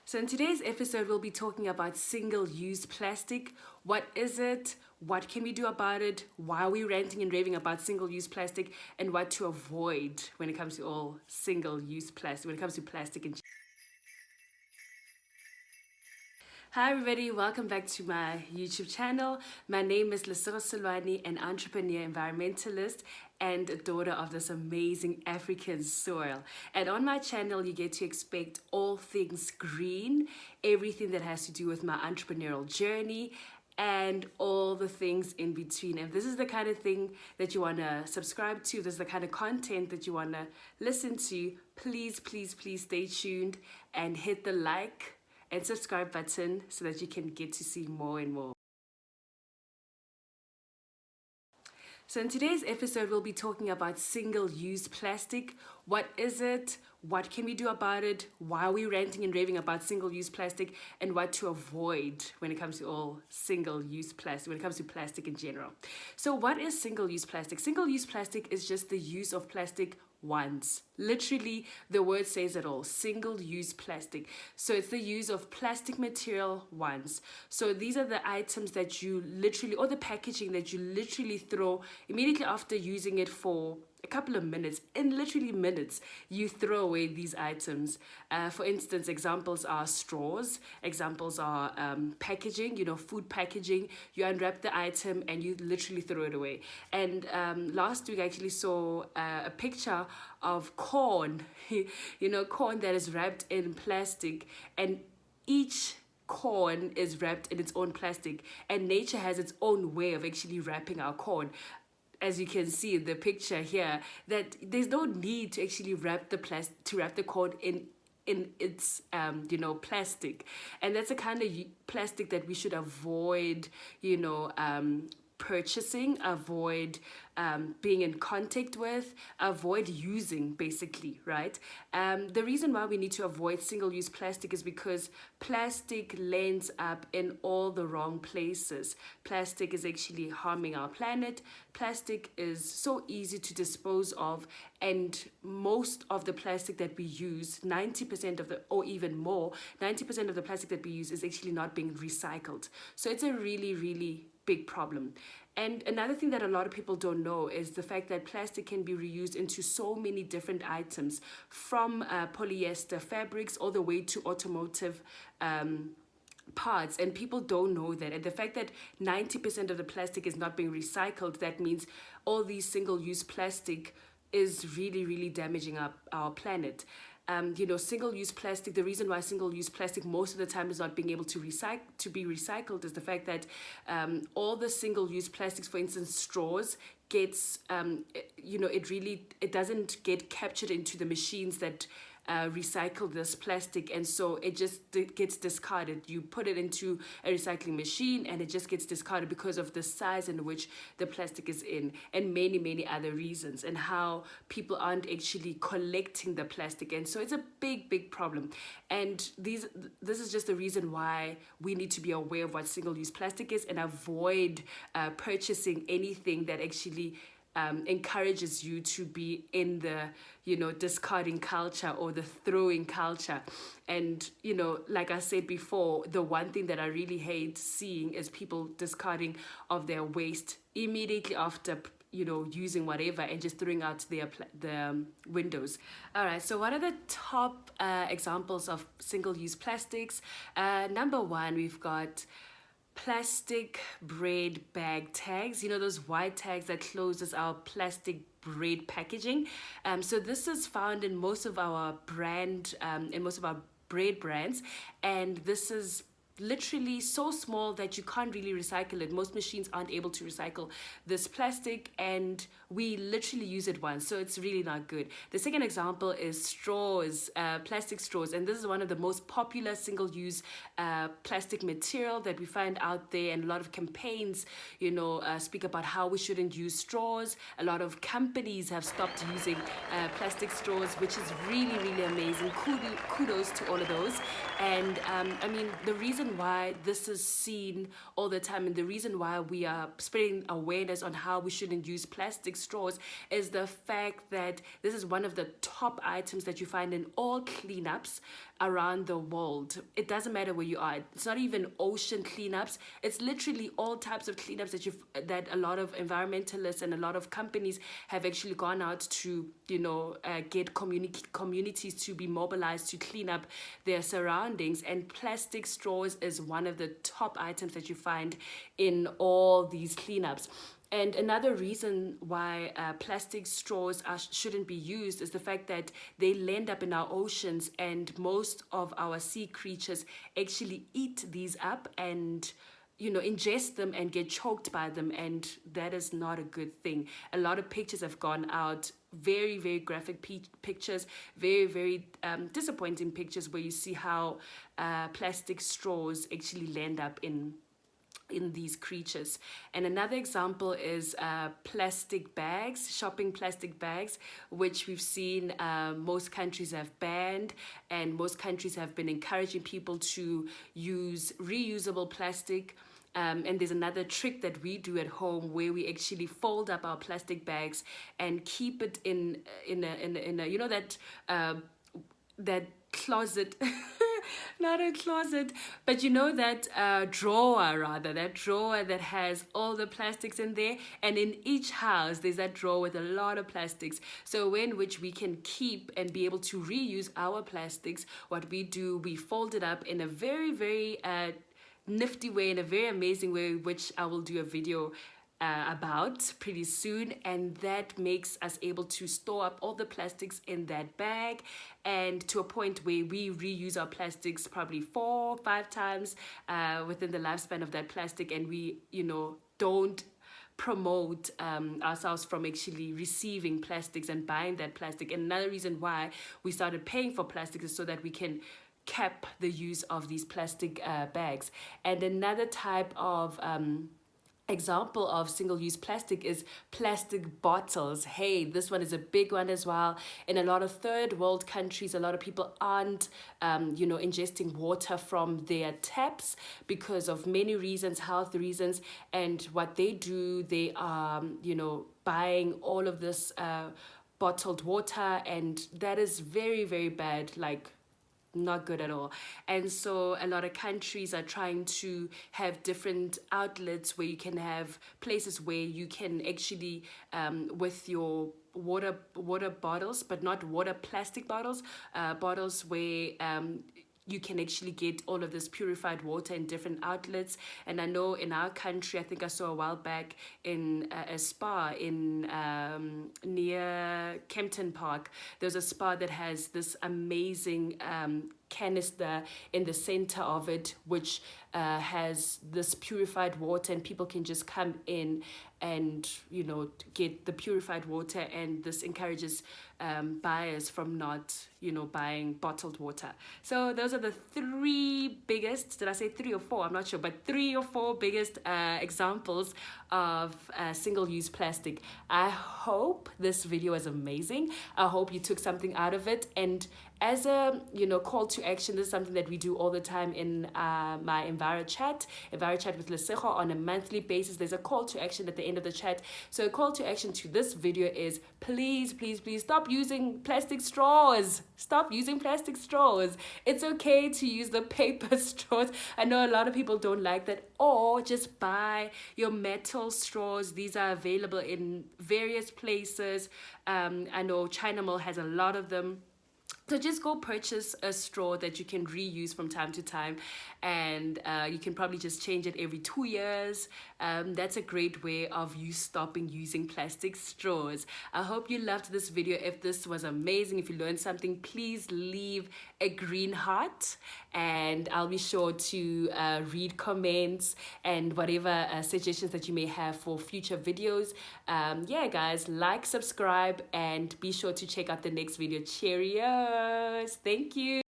So in today's episode, we'll be talking about single-use plastic. What is it? What can we do about it? Why are we ranting and raving about single-use plastic? And what to avoid when it comes to all single-use plastic, when it comes to plastic in general. Hi everybody, welcome back to my YouTube channel. My name is Lesego Seloane, an entrepreneur, environmentalist, and a daughter of this amazing African soil. And on my channel, you get to expect all things green, everything that has to do with my entrepreneurial journey, and all the things in between. If this is the kind of thing that you want to subscribe to, this is the kind of content that you want to listen to, please stay tuned and hit the like and subscribe button so that you can get to see more and more. So in today's episode, we'll be talking about single-use plastic. What is it? What can we do about it? Why are we ranting and raving about single-use plastic? And what to avoid when it comes to all single-use plastic, when it comes to plastic in general. So what is single-use plastic? Single-use plastic is just the use of plastic once. Literally, the word says it all. Single-use plastic. So it's the use of plastic material once. So these are the items that you literally, or the packaging that you literally throw immediately after using it for a couple of minutes. In literally minutes, you throw away these items. For instance, examples are straws. Examples are packaging, food packaging. You unwrap the item and you literally throw it away. And last week I actually saw a picture of corn, corn that is wrapped in plastic, and each corn is wrapped in its own plastic, and nature has its own way of actually wrapping our corn. As you can see in the picture here, that there's no need to actually wrap the corn in its plastic, and that's a kind of plastic that we should avoid purchasing, avoid being in contact with, avoid using, basically, right? The reason why we need to avoid single-use plastic is because plastic lands up in all the wrong places. Plastic is actually harming our planet. Plastic is so easy to dispose of, and most of the plastic that we use, 90% of the, or even more, 90% of the plastic that we use is actually not being recycled. So it's a really big problem. And another thing that a lot of people don't know is the fact that plastic can be reused into so many different items, from polyester fabrics all the way to automotive parts, and people don't know that. And the fact that 90% of the plastic is not being recycled, that means all these single-use plastic is really damaging our planet. Single-use plastic, the reason why single-use plastic most of the time is not being able to be recycled is the fact that all the single-use plastics, for instance straws, gets it doesn't get captured into the machines that recycle this plastic, and so it gets discarded. You put it into a recycling machine and it just gets discarded because of the size in which the plastic is in, and many other reasons, and how people aren't actually collecting the plastic. And so it's a big problem, and this is just the reason why we need to be aware of what single-use plastic is and avoid purchasing anything that actually encourages you to be in the discarding culture or the throwing culture. And like I said before, the one thing that I really hate seeing is people discarding of their waste immediately after using whatever, and just throwing out the windows. All right, so what are the top examples of single-use plastics? Number one, we've got plastic bread bag tags, those white tags that closes our plastic bread packaging. So this is found in most of our bread brands, and this is literally so small that you can't really recycle it. Most machines aren't able to recycle this plastic, and we literally use it once, so it's really not good. The second example is straws, plastic straws, and this is one of the most popular single-use plastic material that we find out there, and a lot of campaigns speak about how we shouldn't use straws. A lot of companies have stopped using plastic straws, which is really amazing. Kudos to all of those. And the reason why this is seen all the time, and the reason why we are spreading awareness on how we shouldn't use plastic straws, is the fact that this is one of the top items that you find in all cleanups. around the world. It doesn't matter where you are. It's not even ocean cleanups. It's literally all types of cleanups that a lot of environmentalists and a lot of companies have actually gone out to, get communities to be mobilized to clean up their surroundings. And plastic straws is one of the top items that you find in all these cleanups. And another reason why plastic straws shouldn't be used is the fact that they land up in our oceans, and most of our sea creatures actually eat these up and ingest them and get choked by them, and that is not a good thing. A lot of pictures have gone out, very, very graphic pictures, very, very disappointing pictures, where you see how plastic straws actually land up in these creatures. And another example is plastic bags, shopping plastic bags, which we've seen most countries have banned, and most countries have been encouraging people to use reusable plastic. And there's another trick that we do at home where we actually fold up our plastic bags and keep it in a that closet. Not a closet, but that drawer that has all the plastics in there, and in each house there's that drawer with a lot of plastics, so in which we can keep and be able to reuse our plastics. What we do, we fold it up in a very, very nifty way, in a very amazing way, which I will do a video about pretty soon, and that makes us able to store up all the plastics in that bag, and to a point where we reuse our plastics probably 4 or 5 times within the lifespan of that plastic, and we don't promote ourselves from actually receiving plastics and buying that plastic. And another reason why we started paying for plastics is so that we can cap the use of these plastic bags. And another type of example of single-use plastic is plastic bottles. Hey, this one is a big one as well. In a lot of third world countries, a lot of people aren't ingesting water from their taps because of many reasons, health reasons. And what they do, they are buying all of this bottled water, and that is very, very bad, like not good at all. And so a lot of countries are trying to have different outlets where you can have places where you can actually with your water bottles, but not water plastic bottles, bottles where you can actually get all of this purified water in different outlets. And I know in our country, I think I saw a while back in a spa in near Kempton Park, there's a spa that has this amazing canister in the center of it, which has this purified water, and people can just come in and get the purified water. And this encourages buyers from not buying bottled water. So those are the 3 biggest, did I say 3 or 4? I'm not sure, but 3 or 4 biggest examples of single-use plastic. I hope this video was amazing. I hope you took something out of it. And as a call to action, this is something that we do all the time in my Enviro chat with Lesego on a monthly basis. There's a call to action at the end of the chat. So a call to action to this video is please, please, please stop using plastic straws. Stop using plastic straws. It's okay to use the paper straws. I know a lot of people don't like that. Or just buy your metal straws. These are available in various places. I know China Mall has a lot of them. So just go purchase a straw that you can reuse from time to time, and you can probably just change it every 2 years. That's a great way of you stopping using plastic straws. I hope you loved this video. If this was amazing, if you learned something, please leave a green heart, and I'll be sure to read comments and whatever suggestions that you may have for future videos. Yeah, guys, like, subscribe, and be sure to check out the next video. Cheerios. Thank you.